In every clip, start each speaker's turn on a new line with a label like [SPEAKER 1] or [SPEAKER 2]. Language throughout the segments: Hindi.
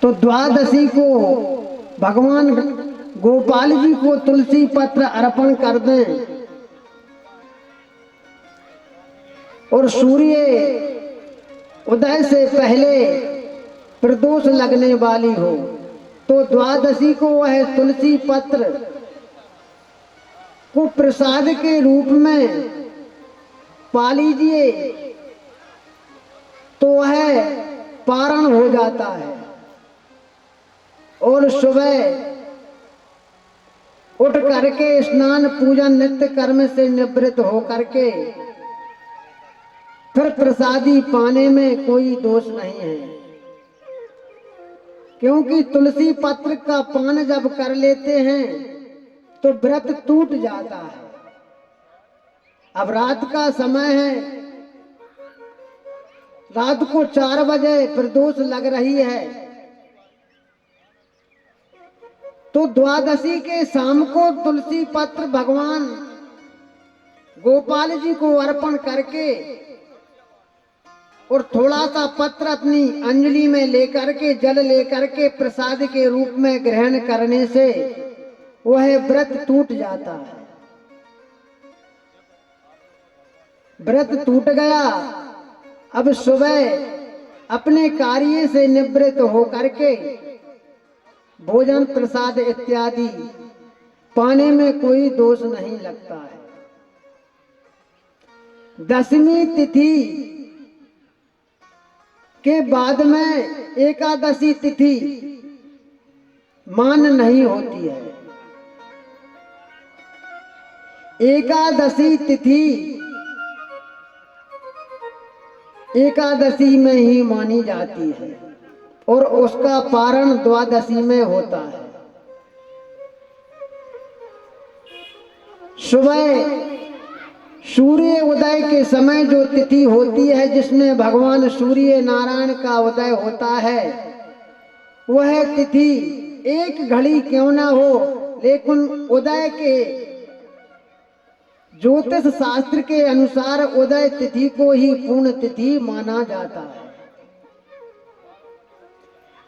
[SPEAKER 1] तो द्वादशी को भगवान गोपाल जी को तुलसी पत्र अर्पण कर दें और सूर्य उदय से पहले प्रदोष लगने वाली हो तो द्वादशी को वह तुलसी पत्र को प्रसाद के रूप में पा लीजिए तो वह पारण हो जाता है। और सुबह उठ करके स्नान पूजन नित्य कर्म से निवृत्त हो करके फिर प्रसादी पाने में कोई दोष नहीं है, क्योंकि तुलसी पत्र का पान जब कर लेते हैं तो व्रत टूट जाता है। अब रात का समय है, रात को 4 बजे प्रदोष लग रही है तो द्वादशी के शाम को तुलसी पत्र भगवान गोपाल जी को अर्पण करके और थोड़ा सा पत्र अपनी अंजलि में लेकर के जल लेकर के प्रसाद के रूप में ग्रहण करने से वह व्रत टूट जाता है। व्रत टूट गया। अब सुबह अपने कार्य से निवृत्त होकर के भोजन प्रसाद इत्यादि पाने में कोई दोष नहीं लगता है। दशमी तिथि के बाद में एकादशी तिथि मान नहीं होती है। एकादशी तिथि एकादशी में ही मानी जाती है और उसका पारण द्वादशी में होता है। सुबह सूर्य उदय के समय जो तिथि होती है जिसमें भगवान सूर्य नारायण का उदय होता है, वह तिथि एक घड़ी क्यों ना हो लेकिन उदय के ज्योतिष शास्त्र के अनुसार उदय तिथि को ही पूर्ण तिथि माना जाता है।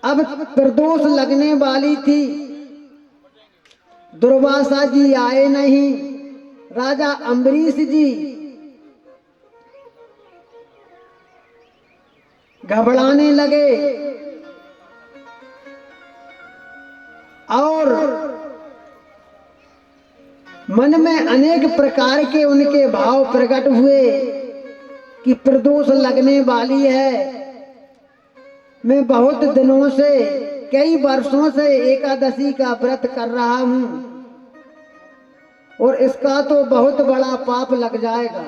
[SPEAKER 1] अब प्रदोष लगने वाली थी, दुर्वासा जी आए नहीं। राजा अम्बरीश जी घबराने लगे और मन में अनेक प्रकार के उनके भाव प्रकट हुए कि प्रदोष लगने वाली है। मैं बहुत दिनों से, कई वर्षों से एकादशी का व्रत कर रहा हूं और इसका तो बहुत बड़ा पाप लग जाएगा।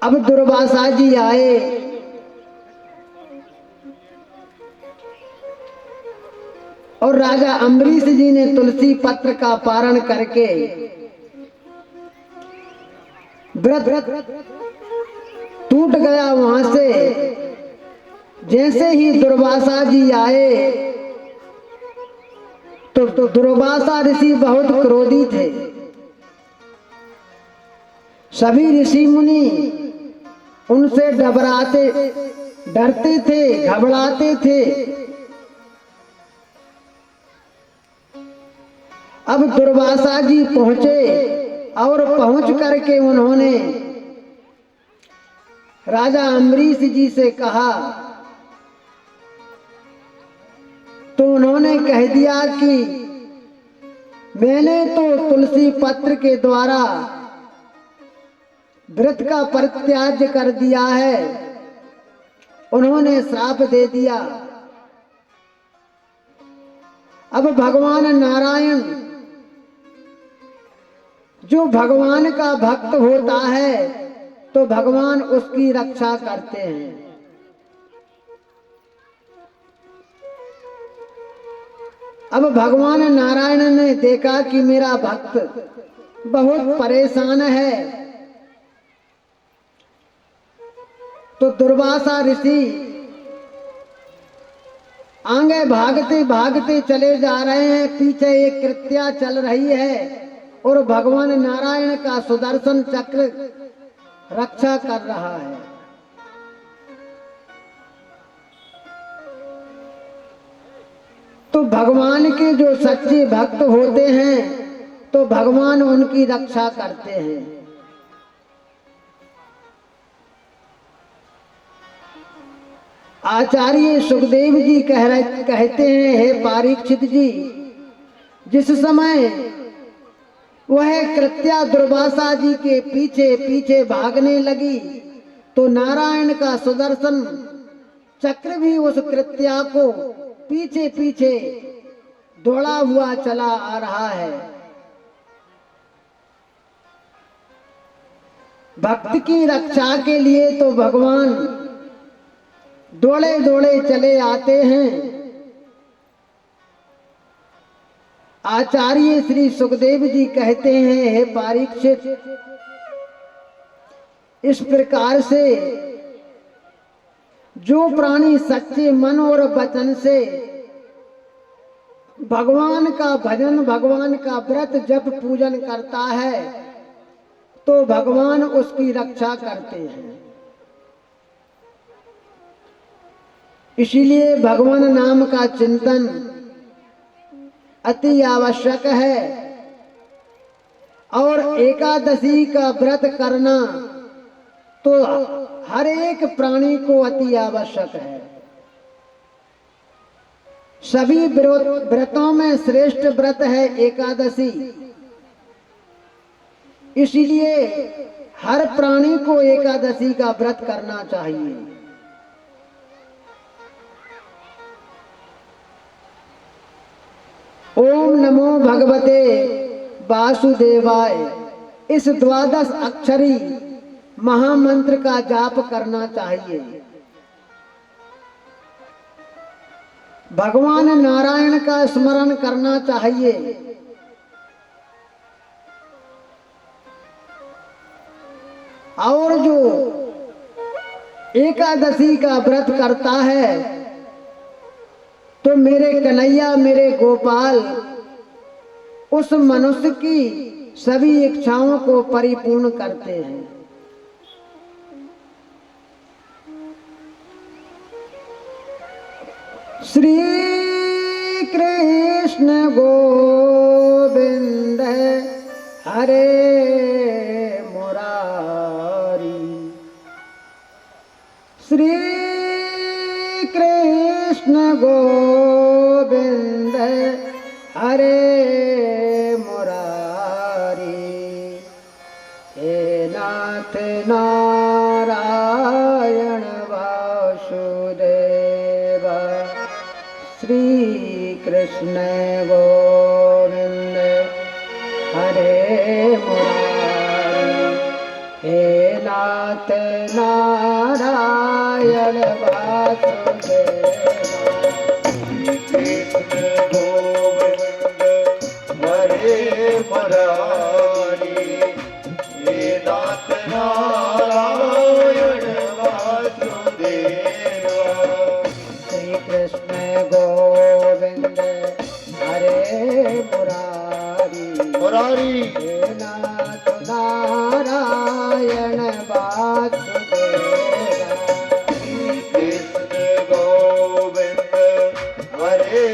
[SPEAKER 1] अब दुर्वासा जी आए और राजा अम्बरीश जी ने तुलसी पत्र का पारण करके व्रत टूट गया। वहां से जैसे ही दुर्वासा जी आए तो दुर्वासा ऋषि बहुत क्रोधी थे। सभी ऋषि मुनि उनसे डरते थे, घबराते थे। अब दुर्वासा जी पहुंचे और पहुंच करके उन्होंने राजा अम्बरीश जी से कहा तो उन्होंने कह दिया कि मैंने तो तुलसी पत्र के द्वारा व्रत का परित्याग कर दिया है। उन्होंने श्राप दे दिया। अब भगवान नारायण जो भगवान का भक्त होता है तो भगवान उसकी रक्षा करते हैं। अब भगवान नारायण ने देखा कि मेरा भक्त बहुत परेशान है तो दुर्वासा ऋषि आगे भागते भागते चले जा रहे हैं। पीछे एक कृत्या चल रही है और भगवान नारायण का सुदर्शन चक्र रक्षा कर रहा है। तो भगवान के जो सच्चे भक्त होते हैं तो भगवान उनकी रक्षा करते हैं। आचार्य सुखदेव जी कहते हैं, हे परीक्षित जी, जिस समय वह कृत्या दुर्वासा जी के पीछे पीछे भागने लगी तो नारायण का सुदर्शन चक्र भी उस कृत्या को पीछे पीछे दौड़ा हुआ चला आ रहा है। भक्त की रक्षा के लिए तो भगवान दौड़े दौड़े चले आते हैं। आचार्य श्री सुखदेव जी कहते हैं, हे परीक्षित, इस प्रकार से जो प्राणी सच्चे मन और वचन से भगवान का भजन, भगवान का व्रत जप पूजन करता है तो भगवान उसकी रक्षा करते हैं। इसीलिए भगवान नाम का चिंतन अति आवश्यक है और एकादशी का व्रत करना तो हर एक प्राणी को अति आवश्यक है। सभी व्रतों में श्रेष्ठ व्रत है एकादशी। इसलिए हर प्राणी को एकादशी का व्रत करना चाहिए। ओम नमो भगवते वासुदेवाय, इस द्वादश अक्षरी महामंत्र का जाप करना चाहिए। भगवान नारायण का स्मरण करना चाहिए। और जो एकादशी का व्रत करता है तो मेरे कन्हैया, मेरे गोपाल उस मनुष्य की सभी इच्छाओं को परिपूर्ण करते हैं। श्री कृष्ण गोविंद हरे मुरारी, श्री कृष्ण गोविंद हरे मुरारी, हे नाथ नारायण वासुदेव, श्री कृष्ण गोविंद हरे मुरारी, हे नाथ नारायण वासुदेव,
[SPEAKER 2] श्री कृष्ण गोविंद हरे मुरारी, हे नाथ नारायण वासुदेव,
[SPEAKER 1] श्री कृष्ण गोविंद हरे मुरारी,
[SPEAKER 2] मुरारी,
[SPEAKER 1] हे नाथ नारायण वासुदेव,
[SPEAKER 2] श्री कृष्ण गोविंद हरे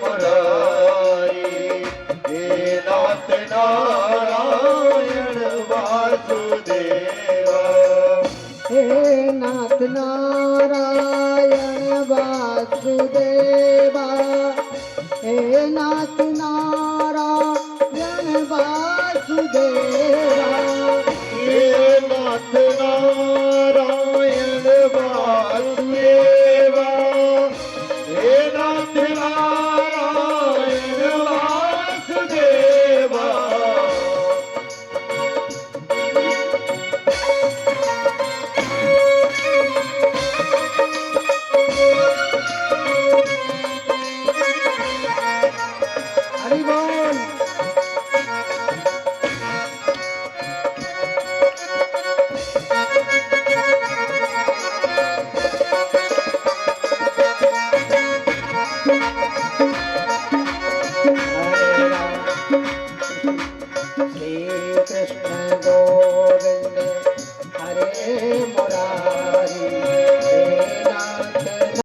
[SPEAKER 2] मुरारी, हे नाथ नारायण वासुदेव,
[SPEAKER 1] हे नाथ नारायण वासुदेवा, हे नाथ नारायण वासुदेवा,
[SPEAKER 2] हे नाथ नारायण वासुदेवा, हे नाथ नारायण वासुदेवा,
[SPEAKER 1] हरि बोल। रे